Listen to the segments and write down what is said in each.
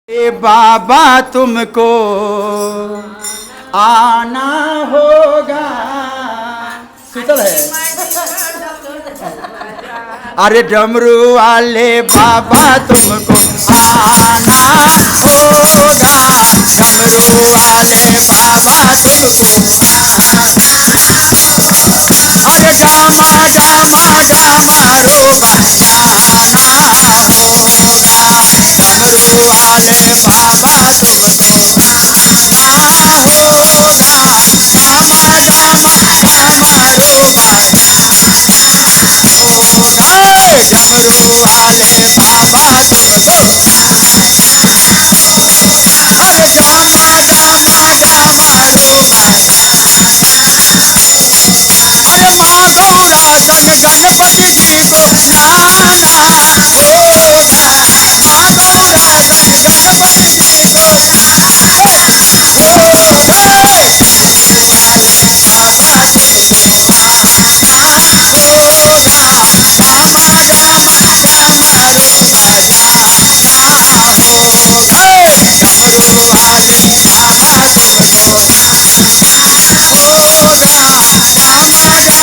ए बाबा तुमको आना होगा। शीतल है। अरे डमरू वाले बाबा तुमको आना होगा। डमरू वाले बाबा तुमको अरे गामा गामा गामा रो बजाना होगा। डमरू वाले बाबा तुमको आना होगा। गामा गामा गामा रो बजाना होगा। डमरू वाले बाबा तुमको अरे गामा गामा गामा रो अरे माँ गौरा संग गणपति जी को लाना होगा। माँ गौरा संग गणपति जी को होगा। वाले बाबा तुमको आना होगा। गामा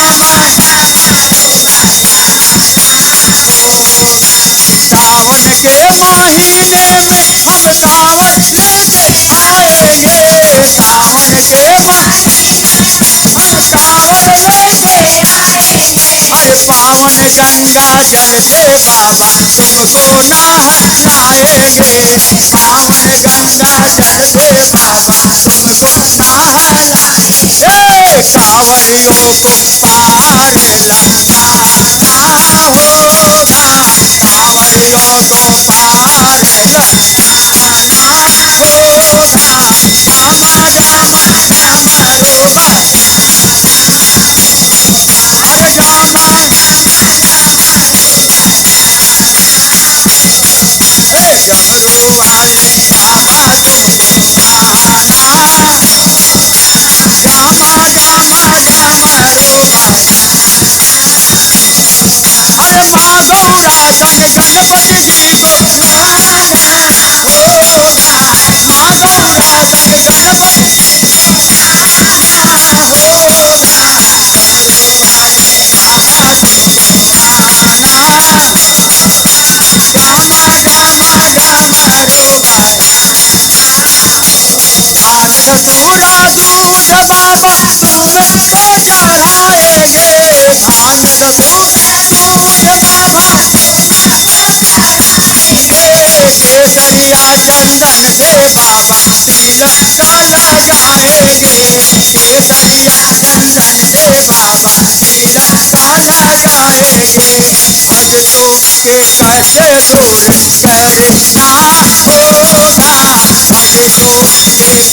गामा गामा रो बजाना होगा। डमरू वाले बाबा तुमको होगा। गामा गामा सावन के महीने में हम कांवर लेके आएंगे। सावन के महीने हम कांवर लेके अरे पावन गंगा जल से बाबा तुमको नहलाएंगे। पावन गंगा जल से बाबा तुमको नहला कांवरियों को पार लगाना होगा। कांवरियों को पार लगाना होगा। गामा गामा गामा रोबा अरे गामा डमरू वाले बाबा तुमको आना गामा गामा गामा रोबा अरे माँ गौरा संग गणपति जी को लाना होगा। माँ गौरा संग गणपति जी को लाना होगा। डमरू वाले बाबा तुमको आना गामा गामा गामा रोबा आन धतूरा दूध बाबा तुमको चढ़ाएंगे। भांग धतूरा दूध बाबा केसरिया चंदन से बाबा तिलक लगाएंगे। केसरिया चंदन से बाबा तिलक लगाएंगे। भक्तों के कष्ट दूर करना होगा। भक्तों के कष्ट दूर करना होगा। गामा गामा गामा रो होगा। डमरू वाले बाबा तुमको आना होगा। गामा गामा गामा रो बजाना होगा। डमरू वाले बाबा तुमको आना होगा। गामा गामा रो भोले बाबा महिमा देव आजा देने वाला है। भोले बाबा महिमा देव आजा देने वाला है। तेरे गालों में बाबा तारकों के माला है। तेरे गालों में बाबा तारकों के माला है। बसहा पर चढ़ के तुमको आओ होगा। बसहा पर चढ़ के तुमको आना होगा। गामा गामा गामा रो बजाना होगा। डमरू वाले बाबा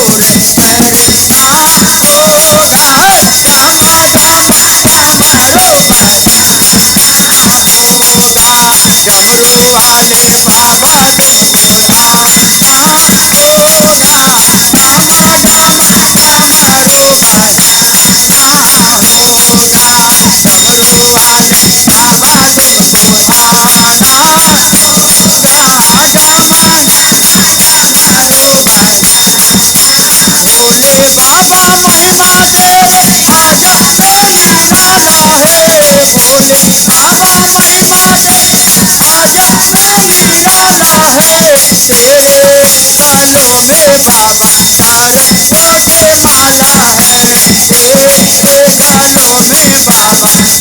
तुमको आना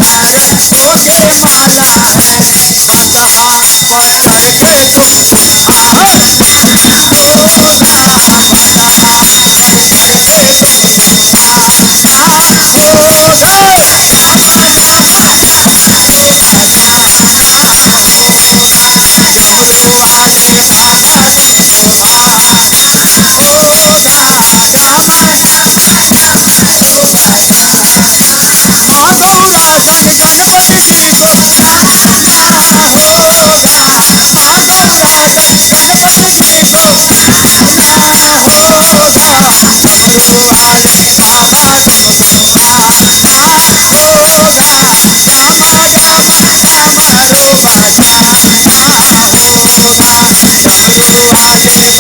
होगा। गामा गामा गामा रो बजाना माँ गौरा संग गणपति जी को लाना होगा। माँ गौरा संग गणपति जी को लाना होगा। डमरू वाले बाबा तुमको आना होगा। गामा गामा गामा रो बजाना होगा। डमरू रे